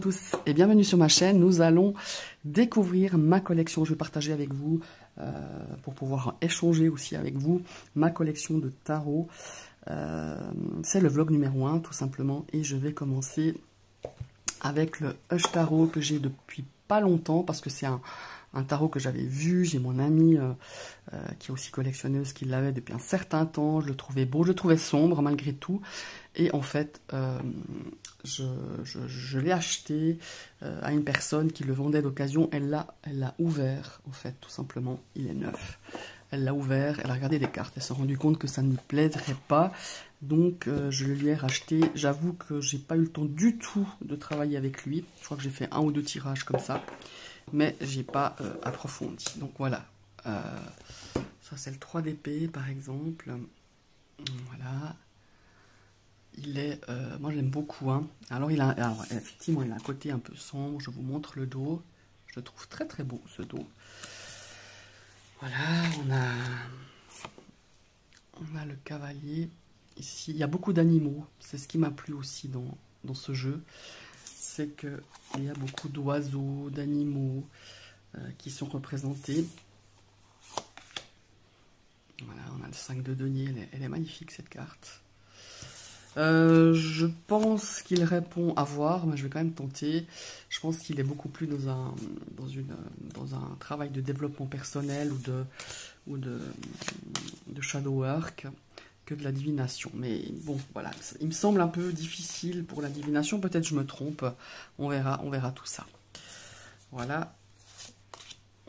tous et bienvenue sur ma chaîne. Nous allons découvrir ma collection. Je vais partager avec vous, pour pouvoir échanger aussi avec vous, ma collection de tarot. C'est le vlog numéro 1 tout simplement. Et je vais commencer avec le Hush Tarot que j'ai depuis pas longtemps parce que c'est un tarot que j'avais vu. J'ai mon amie qui est aussi collectionneuse qui l'avait depuis un certain temps. Je le trouvais beau, je le trouvais sombre malgré tout. Et en fait, je l'ai acheté à une personne qui le vendait d'occasion. Elle l'a ouvert, en fait, tout simplement. Il est neuf. Elle l'a ouvert, elle a regardé les cartes. Elle s'est rendue compte que ça ne lui plairait pas. Donc, je le lui ai racheté. J'avoue que j'ai pas eu le temps du tout de travailler avec lui. Je crois que j'ai fait 1 ou 2 tirages comme ça. Mais j'ai pas approfondi. Donc, voilà. Ça, c'est le 3 d'épée, par exemple. Voilà. Il est, moi j'aime beaucoup, hein. Alors effectivement il a un côté un peu sombre. Je vous montre le dos. Je le trouve très très beau ce dos. Voilà, on a le cavalier. Ici, il y a beaucoup d'animaux. C'est ce qui m'a plu aussi dans ce jeu. C'est qu'il y a beaucoup d'oiseaux, d'animaux qui sont représentés. Voilà, on a le 5 de denier. Elle est magnifique cette carte. Je pense qu'il répond à voir, mais je vais quand même tenter. Je pense qu'il est beaucoup plus dans un travail de développement personnel ou de shadow work que de la divination. Mais bon, voilà, il me semble un peu difficile pour la divination. Peut-être je me trompe. On verra tout ça. Voilà.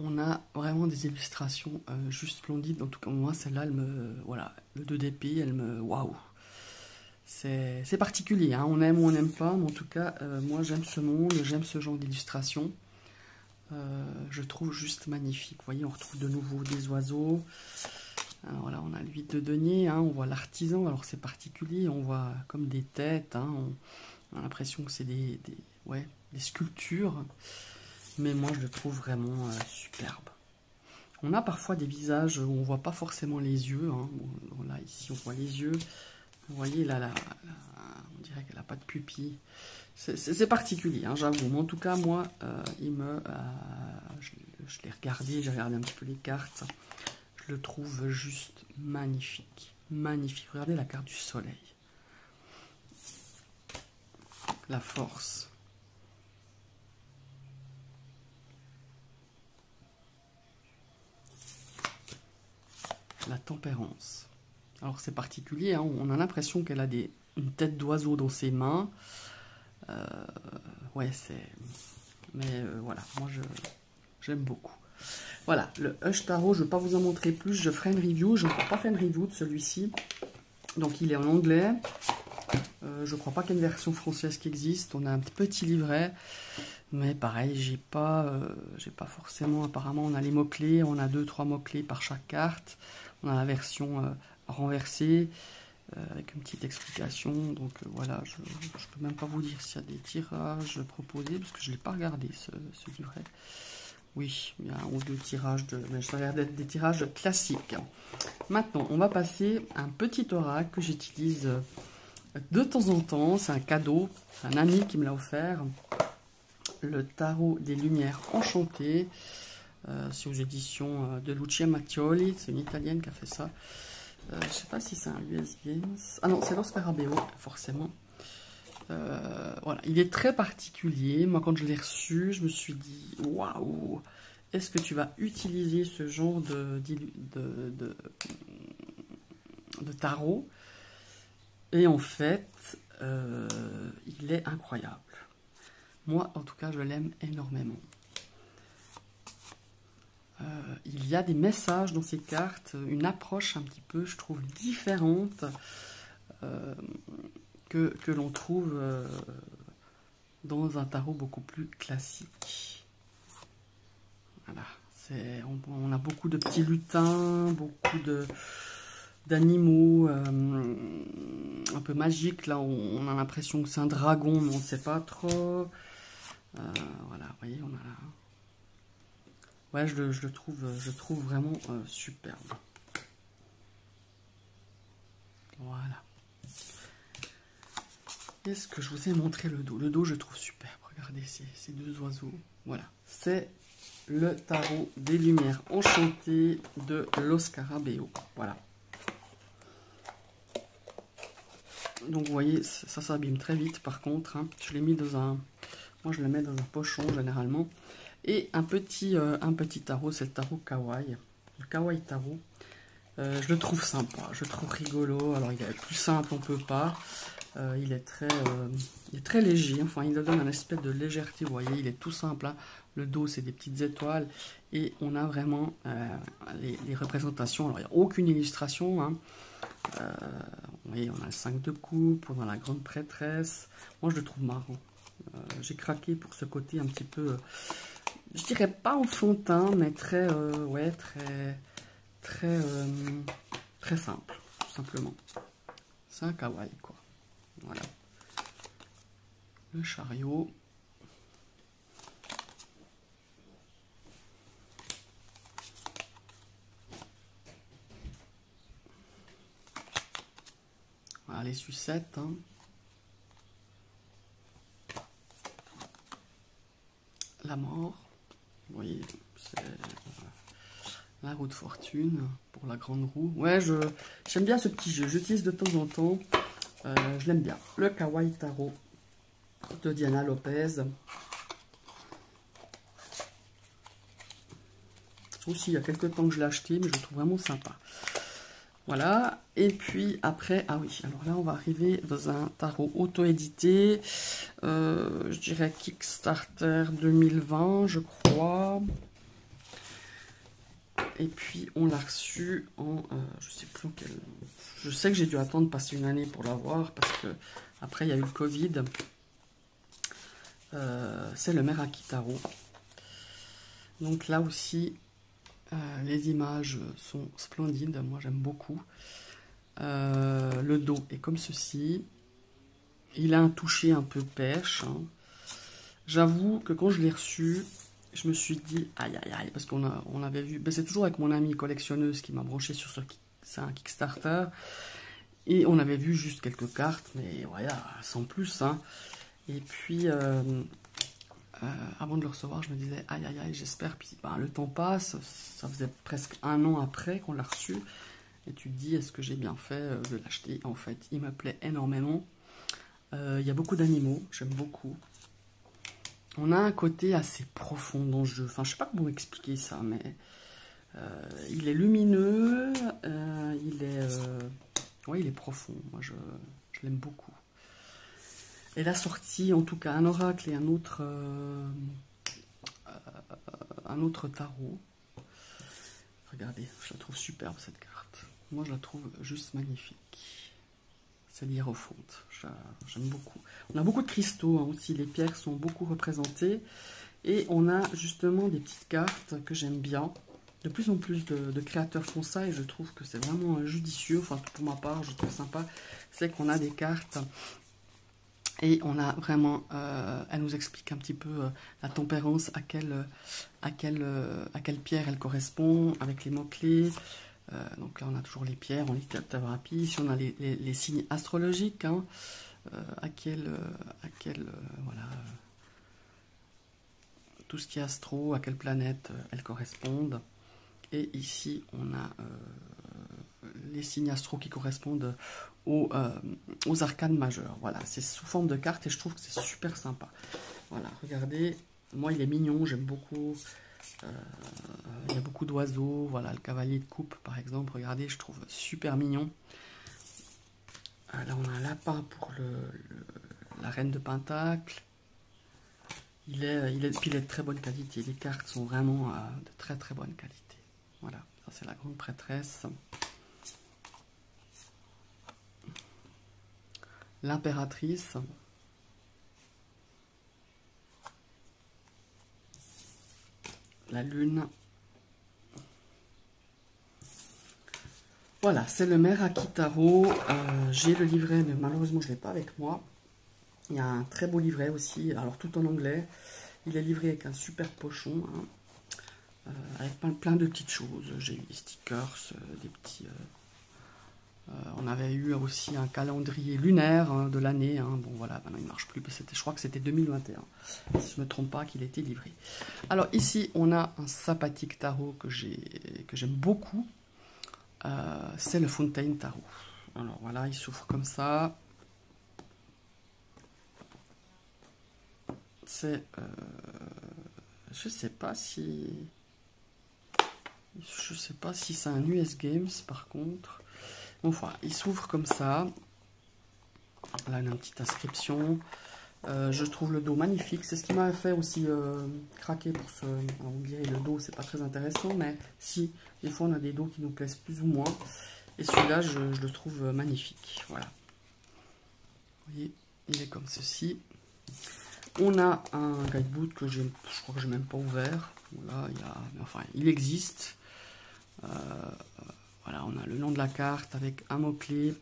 On a vraiment des illustrations juste splendides. En tout cas, moi, celle-là, elle me... Voilà, le 2 d'épée, elle me... Waouh! C'est particulier, hein. On aime ou on n'aime pas, mais en tout cas, moi j'aime ce monde, j'aime ce genre d'illustration. Je trouve juste magnifique. Vous voyez, on retrouve de nouveau des oiseaux. Alors voilà, on a le 8 de denier, hein. On voit l'artisan, alors c'est particulier, on voit comme des têtes, hein. On a l'impression que c'est des sculptures, mais moi je le trouve vraiment superbe. On a parfois des visages où on ne voit pas forcément les yeux, hein. Bon, là, ici, on voit les yeux. Vous voyez, là, on dirait qu'elle n'a pas de pupille. C'est particulier, hein, j'avoue. Mais en tout cas, moi, je l'ai regardé, j'ai regardé un petit peu les cartes. Je le trouve juste magnifique. Magnifique. Regardez la carte du soleil. La force. La tempérance. Alors c'est particulier, hein, on a l'impression qu'elle a une tête d'oiseau dans ses mains. Ouais, c'est... Mais voilà, moi j'aime beaucoup. Voilà, le Hush Tarot, je ne vais pas vous en montrer plus, je ferai une review. Je n'ai pas fait une review de celui-ci. Donc il est en anglais. Je ne crois pas qu'il y ait une version française qui existe. On a un petit livret. Mais pareil, j'ai pas forcément... Apparemment, on a les mots-clés. On a 2-3 mots-clés par chaque carte. On a la version... renversé avec une petite explication. Donc voilà, je peux même pas vous dire s'il y a des tirages proposés parce que je l'ai pas regardé ce livret. Oui, il y a 1 ou 2 tirages mais je regarde des tirages classiques. Maintenant, on va passer à un petit oracle que j'utilise de temps en temps. C'est un cadeau, c'est un ami qui me l'a offert. Le tarot des lumières enchantées. C'est aux éditions de Lucia Mattioli. C'est une italienne qui a fait ça. Je ne sais pas si c'est un US Games. Ah non, c'est Lo Scarabeo, forcément. Voilà, il est très particulier. Moi, quand je l'ai reçu, je me suis dit, waouh, est-ce que tu vas utiliser ce genre de tarot? Et en fait, il est incroyable. Moi, en tout cas, je l'aime énormément. Il y a des messages dans ces cartes, une approche un petit peu, je trouve, différente que l'on trouve dans un tarot beaucoup plus classique. Voilà, on a beaucoup de petits lutins, beaucoup d'animaux un peu magiques. Là, on a l'impression que c'est un dragon, mais on ne sait pas trop. Voilà, vous voyez, on a là... Ouais, je le trouve vraiment superbe. Voilà. Est-ce que je vous ai montré le dos? Le dos, je trouve superbe. Regardez ces deux oiseaux. Voilà, c'est le tarot des lumières enchantées de Lo Scarabeo. Voilà. Donc vous voyez, ça s'abîme très vite par contre. Hein. Je l'ai mis dans un... Moi je le mets dans un pochon généralement. Et un petit tarot, c'est le tarot Kawaii. Le Kawaii tarot. Je le trouve sympa, je le trouve rigolo. Alors il est plus simple, on peut pas. Il est très léger, enfin il donne un aspect de légèreté, vous voyez, il est tout simple. Hein. Le dos c'est des petites étoiles et on a vraiment les représentations. Alors il n'y a aucune illustration. Hein. Vous voyez, on a le 5 de coupe, on a la grande prêtresse. Moi je le trouve marrant. J'ai craqué pour ce côté un petit peu, je dirais pas enfantin, mais très, ouais, très simple, tout simplement. C'est un kawaii, quoi. Voilà. Le chariot. Voilà les sucettes. Hein. La mort. Vous voyez, c'est la roue de fortune pour la grande roue. Ouais, j'aime bien ce petit jeu. J'utilise de temps en temps. Je l'aime bien. Le Kawaii Tarot de Diana Lopez. Aussi, il y a quelques temps que je l'ai acheté, mais je le trouve vraiment sympa. Voilà. Et puis après, ah oui, alors là, on va arriver dans un tarot auto-édité. Je dirais Kickstarter 2020, je crois. Et puis, on l'a reçu en... je sais plus quel... Je sais que j'ai dû attendre passer une année pour l'avoir, parce que après, il y a eu le Covid. C'est le Meraki Tarot. Donc là aussi, les images sont splendides. Moi, j'aime beaucoup. Le dos est comme ceci. Il a un toucher un peu pêche. Hein. J'avoue que quand je l'ai reçu, je me suis dit, aïe aïe aïe, parce on avait vu, ben c'est toujours avec mon amie collectionneuse qui m'a branché sur c'est un Kickstarter, et on avait vu juste quelques cartes, mais voilà, sans plus. Hein. Et puis, avant de le recevoir, je me disais, aïe aïe aïe, j'espère, puis ben, le temps passe, ça faisait presque un an après qu'on l'a reçu, et tu te dis, est-ce que j'ai bien fait de l'acheter? En fait, il me plaît énormément. Il y a beaucoup d'animaux, j'aime beaucoup. On a un côté assez profond dans le jeu. Enfin, je sais pas comment expliquer ça, mais il est lumineux, ouais, il est profond. Moi, je l'aime beaucoup. Et la sortie, en tout cas, un oracle et un autre tarot. Regardez, je la trouve superbe cette carte. Moi, je la trouve juste magnifique. C'est l'hiérophante, j'aime beaucoup. On a beaucoup de cristaux hein, aussi, les pierres sont beaucoup représentées. Et on a justement des petites cartes que j'aime bien. De plus en plus de créateurs font ça et je trouve que c'est vraiment judicieux. Enfin, pour ma part, je trouve sympa. C'est qu'on a des cartes et on a vraiment... elle nous explique un petit peu la tempérance, à quelle pierre elle correspond, avec les mots-clés. Donc là, on a toujours les pierres en lithothérapie. Ici, on a les signes astrologiques. Hein, voilà, tout ce qui est astro, à quelle planète elles correspondent. Et ici, on a les signes astro qui correspondent aux arcanes majeurs. Voilà, c'est sous forme de cartes et je trouve que c'est super sympa. Voilà, regardez. Moi, il est mignon, j'aime beaucoup. Il y a beaucoup d'oiseaux, voilà, le cavalier de coupe par exemple, regardez, je trouve super mignon. Là on a un lapin pour la reine de Pentacle. Il est de très bonne qualité, les cartes sont vraiment de très très bonne qualité. Voilà, ça c'est la grande prêtresse. L'impératrice. La lune. Voilà, c'est le Meraki Tarot. J'ai le livret, mais malheureusement, je ne l'ai pas avec moi. Il y a un très beau livret aussi, alors tout en anglais. Il est livré avec un super pochon, hein, avec plein de petites choses. J'ai eu des stickers, des petits On avait eu aussi un calendrier lunaire hein, de l'année. Hein. Bon voilà, maintenant il ne marche plus. Je crois que c'était 2021. Si je ne me trompe pas, qu'il a été livré. Alors ici, on a un sympathique tarot que j'aime beaucoup. C'est le Fontaine Tarot. Alors voilà, il s'ouvre comme ça. C'est... je sais pas si c'est un US Games par contre. Bon, enfin, il s'ouvre comme ça. Là, une petite inscription. Je trouve le dos magnifique. C'est ce qui m'a fait aussi craquer pour ce... Alors, on dirait le dos, c'est pas très intéressant, mais si, des fois on a des dos qui nous plaisent plus ou moins. Et celui-là, je le trouve magnifique. Voilà. Vous voyez, il est comme ceci. On a un guidebook que je crois que je n'ai même pas ouvert. Voilà, il existe. Voilà, on a le nom de la carte avec un mot-clé,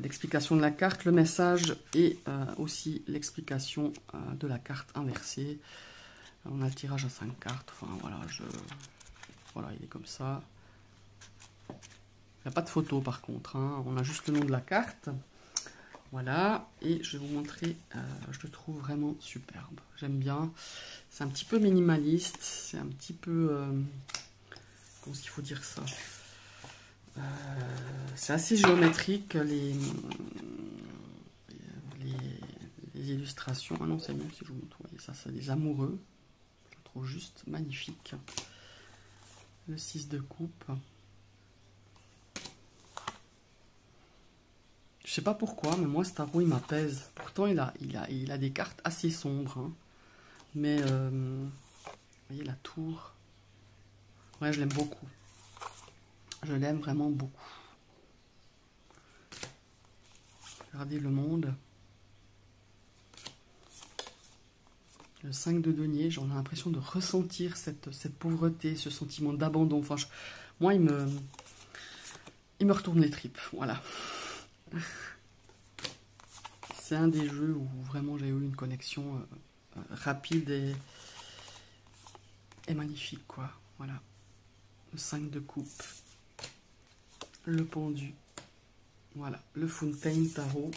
l'explication de la carte, le message et aussi l'explication de la carte inversée. On a le tirage à 5 cartes. Enfin voilà, voilà, il est comme ça. Il n'y a pas de photo par contre, hein. On a juste le nom de la carte. Voilà, et je vais vous montrer, je le trouve vraiment superbe. J'aime bien. C'est un petit peu minimaliste, c'est un petit peu... comment est-ce qu'il faut dire ça? C'est assez géométrique, les illustrations. Ah non, c'est mieux si je vous montre. Voyez, ça, c'est des amoureux. Je le trouve juste magnifique. Le 6 de coupe. Je sais pas pourquoi, mais moi, ce tarot, il m'apaise. Pourtant, il a des cartes assez sombres. Hein. Mais, vous voyez, la tour. Ouais, je l'aime beaucoup. Je l'aime vraiment beaucoup. Regardez le monde. Le 5 de denier, j'en ai l'impression de ressentir cette pauvreté, ce sentiment d'abandon. Enfin, moi, il me retourne les tripes. Voilà. C'est un des jeux où vraiment j'ai eu une connexion rapide et magnifique, quoi. Voilà. Le 5 de coupe. Le pendu. Voilà. Le Fontaine Tarot.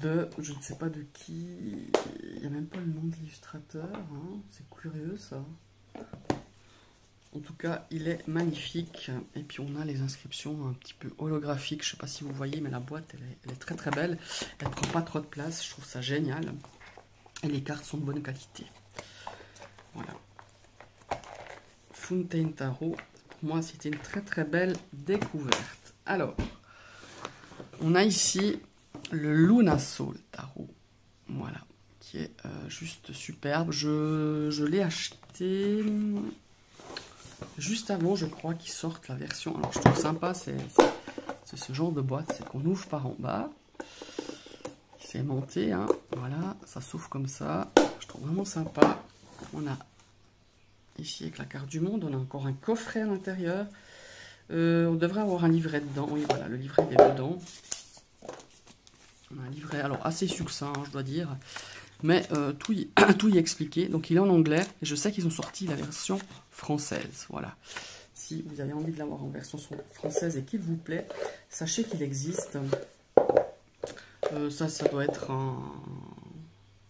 Je ne sais pas de qui. Il n'y a même pas le nom de l'illustrateur. Hein. C'est curieux, ça. En tout cas, il est magnifique. Et puis, on a les inscriptions un petit peu holographiques. Je ne sais pas si vous voyez, mais la boîte, elle est très très belle. Elle ne prend pas trop de place. Je trouve ça génial. Et les cartes sont de bonne qualité. Voilà. Fontaine Tarot. Pour moi, c'était une très très belle découverte. Alors, on a ici le Lunasol Tarot. Voilà. Qui est juste superbe. Je l'ai acheté... juste avant, je crois, qu'ils sortent la version. Alors, je trouve sympa, c'est ce genre de boîte, c'est qu'on ouvre par en bas. C'est aimanté, hein. Voilà, ça s'ouvre comme ça. Je trouve vraiment sympa. On a ici, avec la carte du monde, on a encore un coffret à l'intérieur. On devrait avoir un livret dedans. Oui, voilà, le livret est dedans. On a un livret, alors assez succinct, hein, je dois dire. Mais tout y est expliqué. Donc, il est en anglais. Et je sais qu'ils ont sorti la version française. Voilà. Si vous avez envie de l'avoir en version française et qu'il vous plaît, sachez qu'il existe. Ça doit être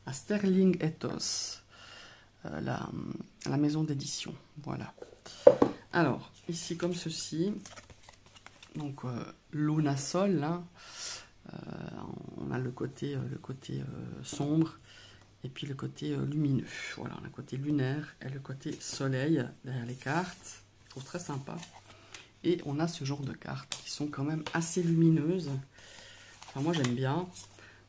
à Sterling Ethos, la maison d'édition. Voilà. Alors, ici comme ceci. Donc, Lunasol, là. On a le côté sombre. Et puis le côté lumineux. Voilà, le côté lunaire et le côté soleil derrière les cartes. Je trouve très sympa. Et on a ce genre de cartes qui sont quand même assez lumineuses. Enfin, moi j'aime bien.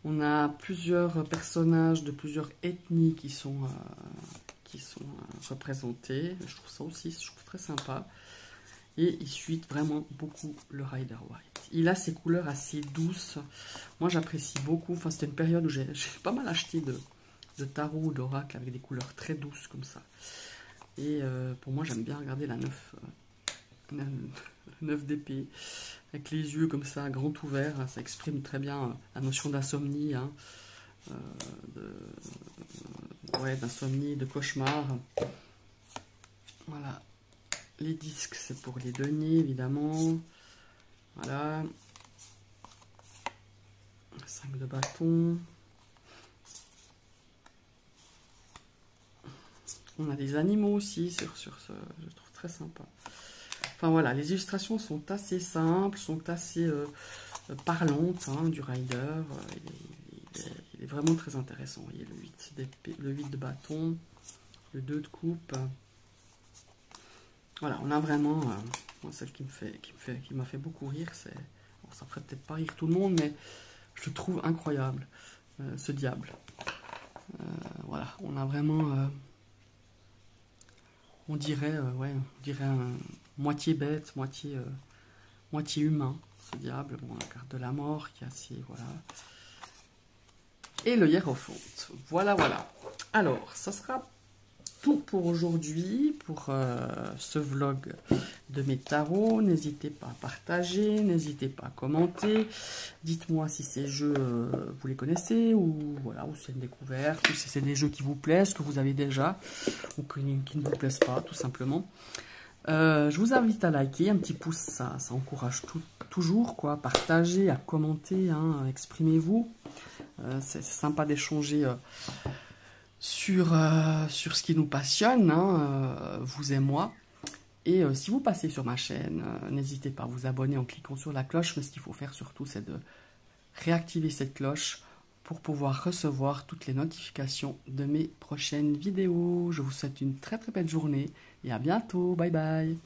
On a plusieurs personnages de plusieurs ethnies qui sont représentés. Je trouve ça aussi, je trouve très sympa. Et il suit vraiment beaucoup le Rider-Waite. Il a ces couleurs assez douces. Moi j'apprécie beaucoup. Enfin, c'était une période où j'ai pas mal acheté de tarot ou d'oracle avec des couleurs très douces comme ça. Et pour moi, j'aime bien regarder la 9 d'épée avec les yeux comme ça, grand ouvert. Ça exprime très bien la notion d'insomnie, hein, d'insomnie, de cauchemar. Voilà. Les disques, c'est pour les deniers, évidemment. Voilà. 5 de bâton. On a des animaux aussi sur ce, je trouve très sympa. Enfin voilà, les illustrations sont assez simples, sont assez parlantes, hein, du rider. Il est vraiment très intéressant. Vous voyez, le 8 de bâton, le 2 de coupe. Voilà, on a vraiment celle qui m'a fait beaucoup rire. C'est, bon, ça ferait peut-être pas rire tout le monde, mais je le trouve incroyable, ce diable. Voilà, on a vraiment, on dirait, ouais, on dirait un moitié bête, moitié humain, ce diable. Bon, la carte de la mort qui est assez, voilà. Et le hiérophante. Voilà, voilà. Alors, ça sera tout pour aujourd'hui, pour ce vlog de mes tarots. N'hésitez pas à partager, n'hésitez pas à commenter. Dites-moi si ces jeux, vous les connaissez, ou voilà, ou c'est une découverte, ou si c'est des jeux qui vous plaisent, que vous avez déjà, ou qui ne vous plaisent pas, tout simplement. Je vous invite à liker, un petit pouce, ça encourage toujours, quoi. Partagez, à commenter, hein, exprimez-vous. C'est sympa d'échanger sur ce qui nous passionne, hein, vous et moi. Et si vous passez sur ma chaîne, n'hésitez pas à vous abonner en cliquant sur la cloche. Mais ce qu'il faut faire surtout, c'est de réactiver cette cloche pour pouvoir recevoir toutes les notifications de mes prochaines vidéos. Je vous souhaite une très très belle journée et à bientôt. Bye bye.